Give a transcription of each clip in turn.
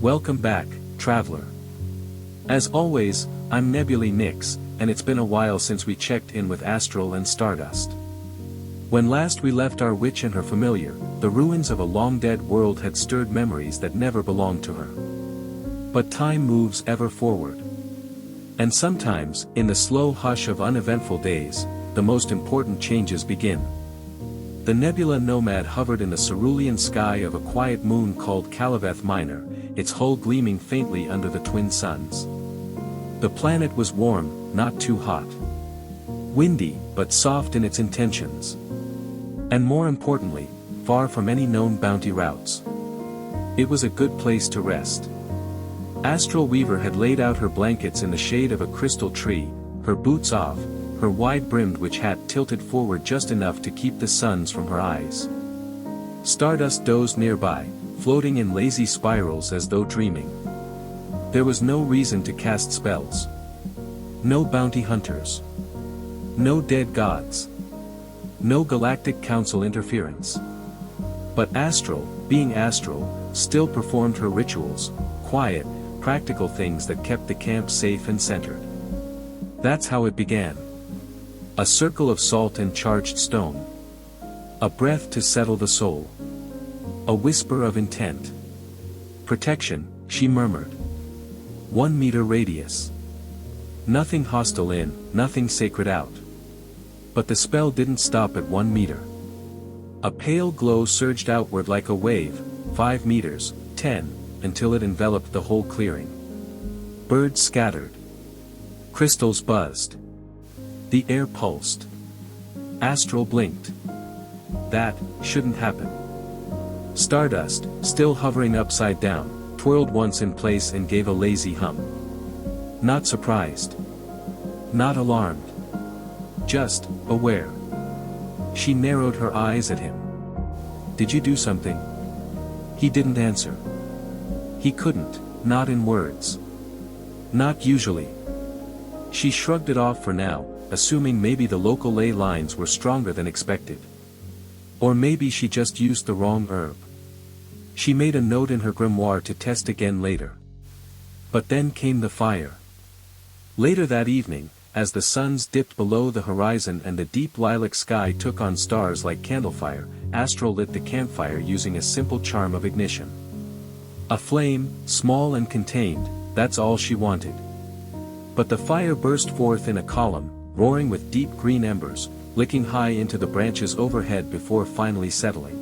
Welcome back, traveler. As always, I'm Nebulae Nyx, and it's been a while since we checked in with Astral and Stardust. When last we left our witch and her familiar, the ruins of a long-dead world had stirred memories that never belonged to her. But time moves ever forward. And sometimes, in the slow hush of uneventful days, the most important changes begin. The Nebula Nomad hovered in the cerulean sky of a quiet moon called Calaveth Minor, its hull gleaming faintly under the twin suns. The planet was warm, not too hot. Windy, but soft in its intentions. And more importantly, far from any known bounty routes. It was a good place to rest. Astral Weaver had laid out her blankets in the shade of a crystal tree, her boots off, her wide-brimmed witch hat tilted forward just enough to keep the suns from her eyes. Stardust dozed nearby, floating in lazy spirals as though dreaming. There was no reason to cast spells. No bounty hunters. No dead gods. No galactic council interference. But Astral, being Astral, still performed her rituals, quiet, practical things that kept the camp safe and centered. That's how it began. A circle of salt and charged stone. A breath to settle the soul. A whisper of intent. Protection, she murmured. 1 meter radius. Nothing hostile in, nothing sacred out. But the spell didn't stop at 1 meter. A pale glow surged outward like a wave, 5 meters, 10, until it enveloped the whole clearing. Birds scattered. Crystals buzzed. The air pulsed. Astral blinked. That shouldn't happen. Stardust, still hovering upside down, twirled once in place and gave a lazy hum. Not surprised. Not alarmed. Just aware. She narrowed her eyes at him. Did you do something? He didn't answer. He couldn't, not in words. Not usually. She shrugged it off for now, assuming maybe the local ley lines were stronger than expected. Or maybe she just used the wrong herb. She made a note in her grimoire to test again later. But then came the fire. Later that evening, as the suns dipped below the horizon and the deep lilac sky took on stars like candlefire, Astral lit the campfire using a simple charm of ignition. A flame, small and contained, that's all she wanted. But the fire burst forth in a column, roaring with deep green embers, licking high into the branches overhead before finally settling.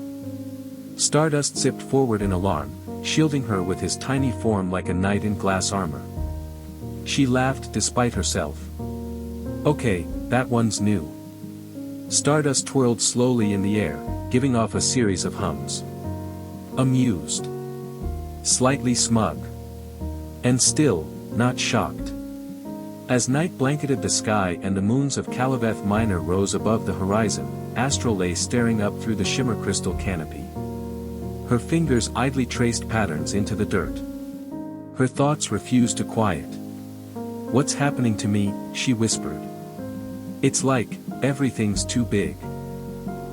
Stardust zipped forward in alarm, shielding her with his tiny form like a knight in glass armor. She laughed despite herself. Okay, that one's new. Stardust twirled slowly in the air, giving off a series of hums. Amused. Slightly smug. And still, not shocked. As night blanketed the sky and the moons of Calaveth Minor rose above the horizon, Astral lay staring up through the shimmer crystal canopy. Her fingers idly traced patterns into the dirt. Her thoughts refused to quiet. What's happening to me, she whispered. It's like, everything's too big.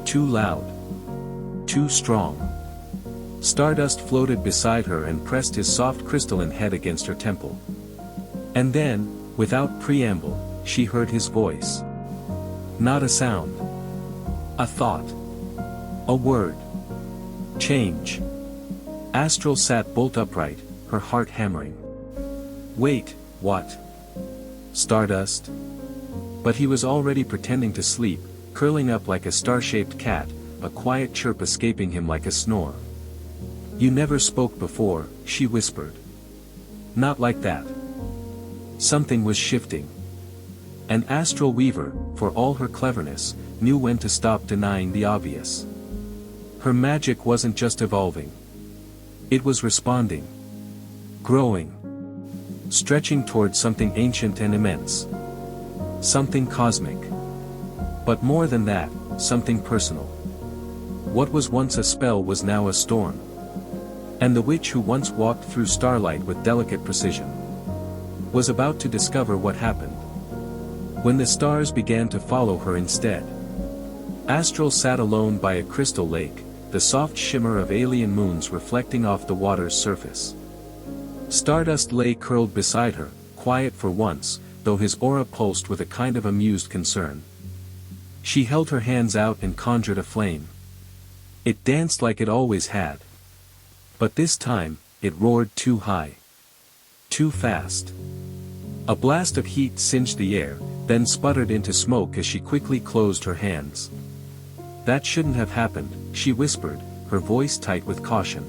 Too loud. Too strong. Stardust floated beside her and pressed his soft crystalline head against her temple. And then, without preamble, she heard his voice. Not a sound. A thought. A word. Change. Astral sat bolt upright, her heart hammering. Wait, what? Stardust? But he was already pretending to sleep, curling up like a star-shaped cat, a quiet chirp escaping him like a snore. You never spoke before, she whispered. Not like that. Something was shifting. And Astral Weaver, for all her cleverness, knew when to stop denying the obvious. Her magic wasn't just evolving. It was responding. Growing. Stretching towards something ancient and immense. Something cosmic. But more than that, something personal. What was once a spell was now a storm. And the witch who once walked through starlight with delicate precision was about to discover what happened. When the stars began to follow her instead. Astral sat alone by a crystal lake, the soft shimmer of alien moons reflecting off the water's surface. Stardust lay curled beside her, quiet for once, though his aura pulsed with a kind of amused concern. She held her hands out and conjured a flame. It danced like it always had. But this time, it roared too high. Too fast. A blast of heat singed the air, then sputtered into smoke as she quickly closed her hands. "That shouldn't have happened," she whispered, her voice tight with caution.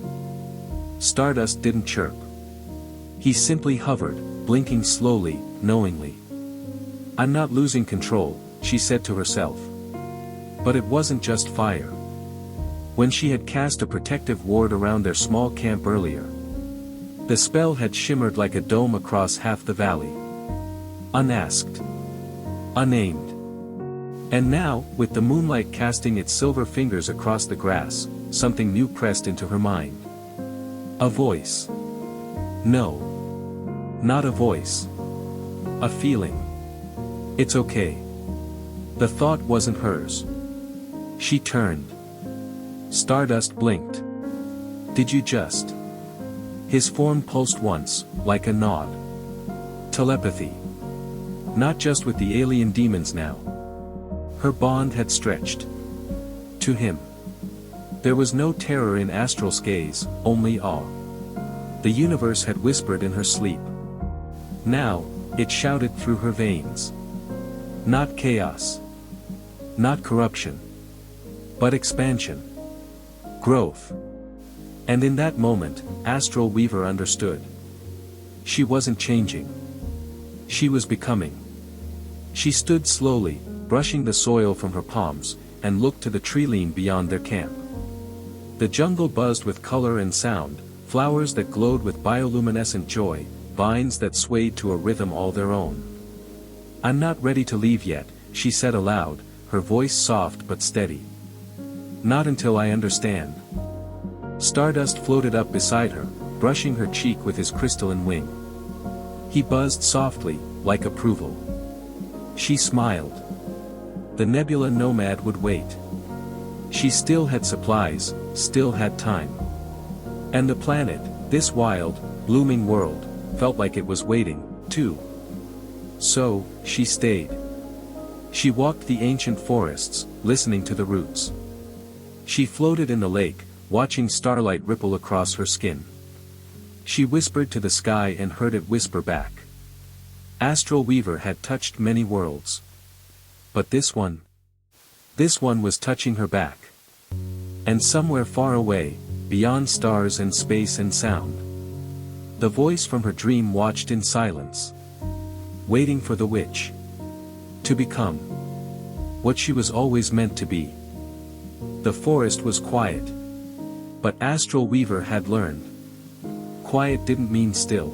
Stardust didn't chirp. He simply hovered, blinking slowly, knowingly. "I'm not losing control," she said to herself. But it wasn't just fire. When she had cast a protective ward around their small camp earlier, the spell had shimmered like a dome across half the valley. Unasked. Unnamed. And now, with the moonlight casting its silver fingers across the grass, something new pressed into her mind. A voice. No. Not a voice. A feeling. It's okay. The thought wasn't hers. She turned. Stardust blinked. "Did you just?" His form pulsed once, like a nod. Telepathy. Not just with the alien demons now. Her bond had stretched. To him. There was no terror in Astral's gaze, only awe. The universe had whispered in her sleep. Now, it shouted through her veins. Not chaos. Not corruption. But expansion. Growth. And in that moment, Astral Weaver understood. She wasn't changing. She was becoming. She stood slowly, brushing the soil from her palms, and looked to the tree-line beyond their camp. The jungle buzzed with color and sound, flowers that glowed with bioluminescent joy, vines that swayed to a rhythm all their own. "I'm not ready to leave yet," she said aloud, her voice soft but steady. "Not until I understand." Stardust floated up beside her, brushing her cheek with his crystalline wing. He buzzed softly, like approval. She smiled. The Nebula Nomad would wait. She still had supplies, still had time. And the planet, this wild, blooming world, felt like it was waiting, too. So, she stayed. She walked the ancient forests, listening to the roots. She floated in the lake, watching starlight ripple across her skin. She whispered to the sky and heard it whisper back. Astral Weaver had touched many worlds. But this one was touching her back. And somewhere far away, beyond stars and space and sound, the voice from her dream watched in silence. Waiting for the witch. To become what she was always meant to be. The forest was quiet. But Astral Weaver had learned. Quiet didn't mean still.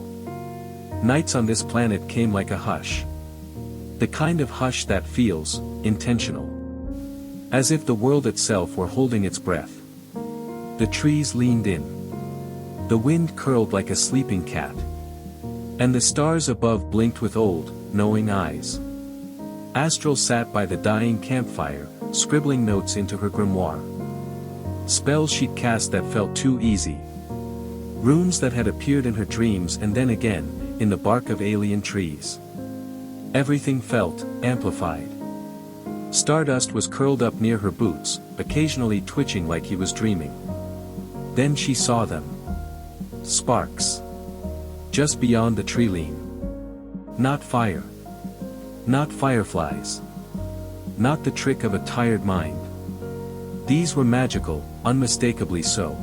Nights on this planet came like a hush. The kind of hush that feels intentional. As if the world itself were holding its breath. The trees leaned in. The wind curled like a sleeping cat. And the stars above blinked with old, knowing eyes. Astral sat by the dying campfire, scribbling notes into her grimoire. Spells she'd cast that felt too easy. Runes that had appeared in her dreams and then again, in the bark of alien trees. Everything felt amplified. Stardust was curled up near her boots, occasionally twitching like he was dreaming. Then she saw them. Sparks. Just beyond the tree-line. Not fire. Not fireflies. Not the trick of a tired mind. These were magical, unmistakably so.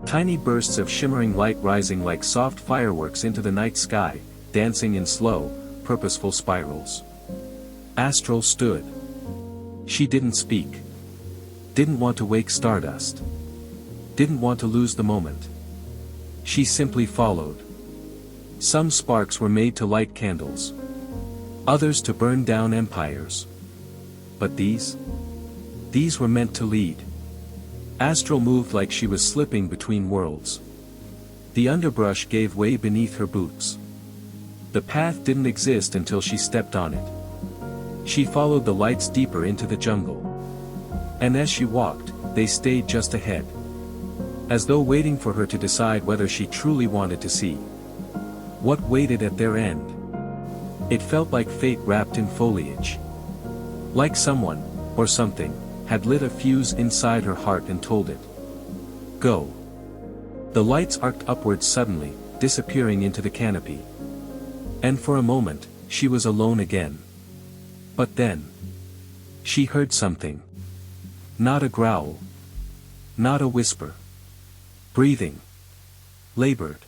Tiny bursts of shimmering light rising like soft fireworks into the night sky, dancing in slow, purposeful spirals. Astral stood. She didn't speak. Didn't want to wake Stardust. Didn't want to lose the moment. She simply followed. Some sparks were made to light candles. Others to burn down empires. But these were meant to lead. Astral moved like she was slipping between worlds. The underbrush gave way beneath her boots. The path didn't exist until she stepped on it. She followed the lights deeper into the jungle. And as she walked, they stayed just ahead. As though waiting for her to decide whether she truly wanted to see. What waited at their end? It felt like fate wrapped in foliage. Like someone, or something, had lit a fuse inside her heart and told it. Go. The lights arced upwards suddenly, disappearing into the canopy. And for a moment, she was alone again. But then, she heard something. Not a growl. Not a whisper. Breathing. Labored.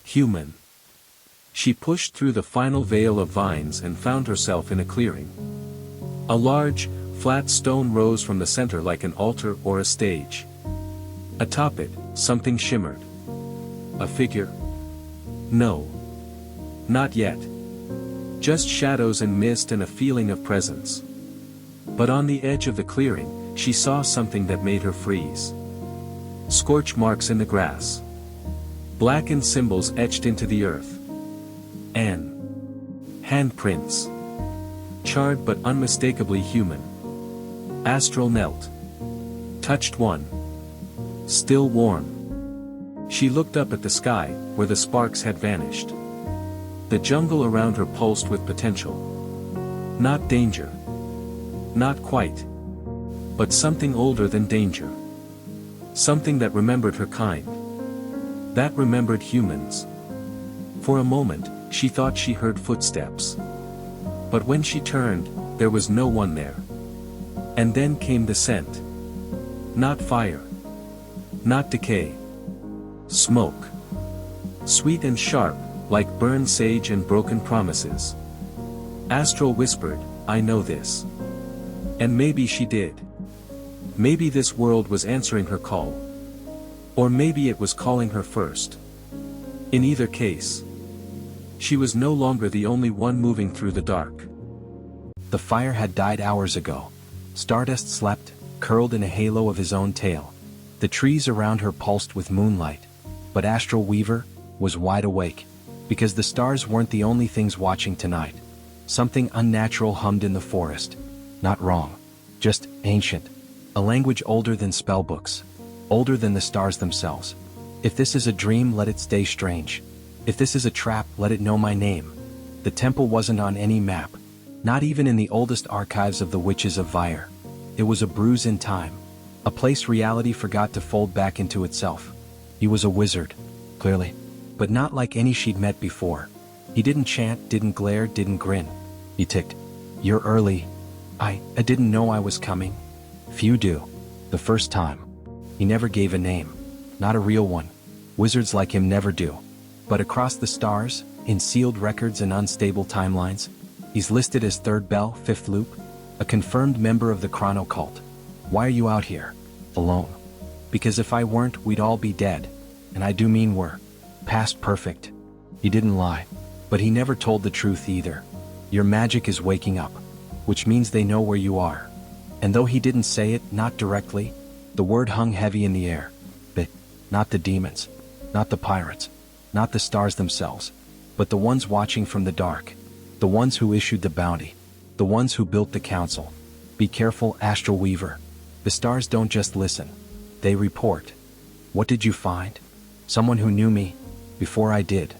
Human. She pushed through the final veil of vines and found herself in a clearing. A large, flat stone rose from the center like an altar or a stage. Atop it, something shimmered. A figure? No. Not yet. Just shadows and mist and a feeling of presence. But on the edge of the clearing, she saw something that made her freeze. Scorch marks in the grass. Blackened symbols etched into the earth. Handprints. Charred but unmistakably human. Astral knelt. Touched one. Still warm. She looked up at the sky, where the sparks had vanished. The jungle around her pulsed with potential. Not danger. Not quite. But something older than danger. Something that remembered her kind. That remembered humans. For a moment, she thought she heard footsteps. But when she turned, there was no one there. And then came the scent. Not fire. Not decay. Smoke. Sweet and sharp, like burned sage and broken promises. Astral whispered, I know this. And maybe she did. Maybe this world was answering her call. Or maybe it was calling her first. In either case, she was no longer the only one moving through the dark. The fire had died hours ago. Stardust slept, curled in a halo of his own tail. The trees around her pulsed with moonlight. But Astral Weaver was wide awake. Because the stars weren't the only things watching tonight. Something unnatural hummed in the forest. Not wrong. Just ancient. A language older than spellbooks. Older than the stars themselves. If this is a dream, let it stay strange. If this is a trap, let it know my name. The temple wasn't on any map. Not even in the oldest archives of the witches of Vyre. It was a bruise in time. A place reality forgot to fold back into itself. He was a wizard, clearly. But not like any she'd met before. He didn't chant, didn't glare, didn't grin. He ticked. You're early. I didn't know I was coming. Few do. The first time. He never gave a name. Not a real one. Wizards like him never do. But across the stars, in sealed records and unstable timelines, he's listed as third bell, fifth loop, a confirmed member of the Chrono Cult. Why are you out here? Alone. Because if I weren't, we'd all be dead. And I do mean we're. Past perfect. He didn't lie. But he never told the truth either. Your magic is waking up. Which means they know where you are. And though he didn't say it, not directly, the word hung heavy in the air. Not the demons. Not the pirates. Not the stars themselves. But the ones watching from the dark. The ones who issued the bounty. The ones who built the council. Be careful, Astral Weaver. The stars don't just listen. They report. What did you find? Someone who knew me. Before I did.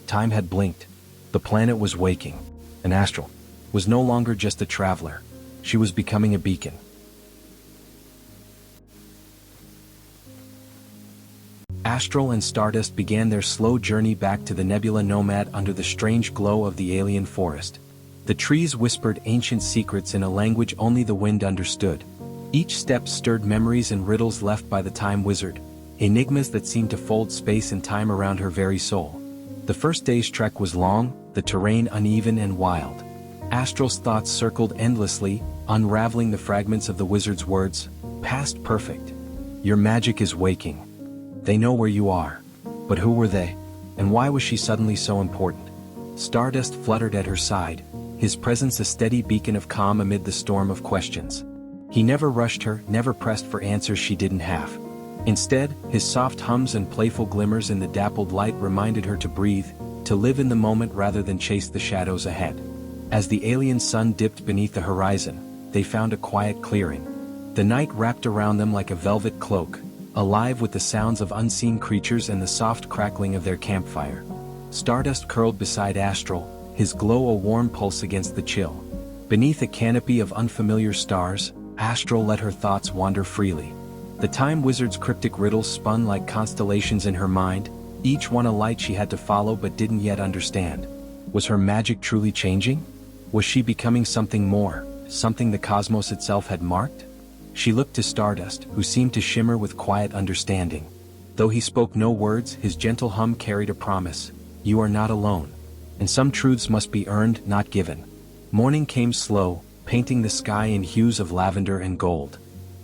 Time had blinked. The planet was waking. And Astral was no longer just a traveler. She was becoming a beacon. Astral and Stardust began their slow journey back to the Nebula Nomad under the strange glow of the alien forest. The trees whispered ancient secrets in a language only the wind understood. Each step stirred memories and riddles left by the Time Wizard, enigmas that seemed to fold space and time around her very soul. The first day's trek was long, the terrain uneven and wild. Astral's thoughts circled endlessly, unraveling the fragments of the wizard's words, past perfect. Your magic is waking. They know where you are. But who were they? And why was she suddenly so important? Stardust fluttered at her side, his presence a steady beacon of calm amid the storm of questions. He never rushed her, never pressed for answers she didn't have. Instead, his soft hums and playful glimmers in the dappled light reminded her to breathe, to live in the moment rather than chase the shadows ahead. As the alien sun dipped beneath the horizon, they found a quiet clearing. The night wrapped around them like a velvet cloak, alive with the sounds of unseen creatures and the soft crackling of their campfire. Stardust curled beside Astral, his glow a warm pulse against the chill. Beneath a canopy of unfamiliar stars, Astral let her thoughts wander freely. The Time Wizard's cryptic riddles spun like constellations in her mind, each one a light she had to follow but didn't yet understand. Was her magic truly changing? Was she becoming something more, something the cosmos itself had marked? She looked to Stardust, who seemed to shimmer with quiet understanding. Though he spoke no words, his gentle hum carried a promise. You are not alone. And some truths must be earned, not given. Morning came slow, painting the sky in hues of lavender and gold.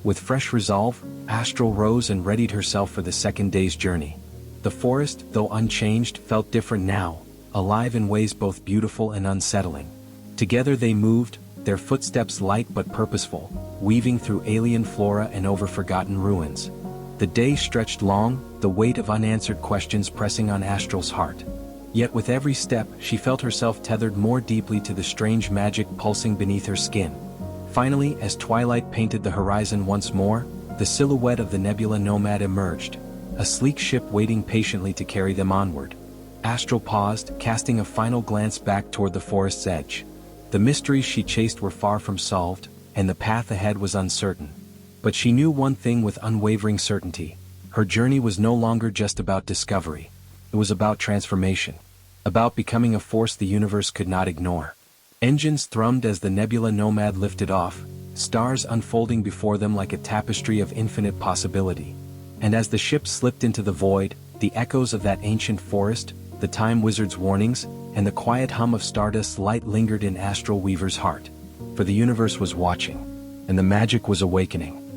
With fresh resolve, Astral rose and readied herself for the second day's journey. The forest, though unchanged, felt different now, alive in ways both beautiful and unsettling. Together they moved, their footsteps light but purposeful, weaving through alien flora and over forgotten ruins. The day stretched long, the weight of unanswered questions pressing on Astral's heart. Yet with every step, she felt herself tethered more deeply to the strange magic pulsing beneath her skin. Finally, as twilight painted the horizon once more, the silhouette of the Nebula Nomad emerged, a sleek ship waiting patiently to carry them onward. Astral paused, casting a final glance back toward the forest's edge. The mysteries she chased were far from solved, and the path ahead was uncertain. But she knew one thing with unwavering certainty. Her journey was no longer just about discovery. It was about transformation. About becoming a force the universe could not ignore. Engines thrummed as the Nebula Nomad lifted off, stars unfolding before them like a tapestry of infinite possibility. And as the ship slipped into the void, the echoes of that ancient forest, the Time Wizard's warnings, and the quiet hum of Stardust's light lingered in Astral Weaver's heart. For the universe was watching, and the magic was awakening.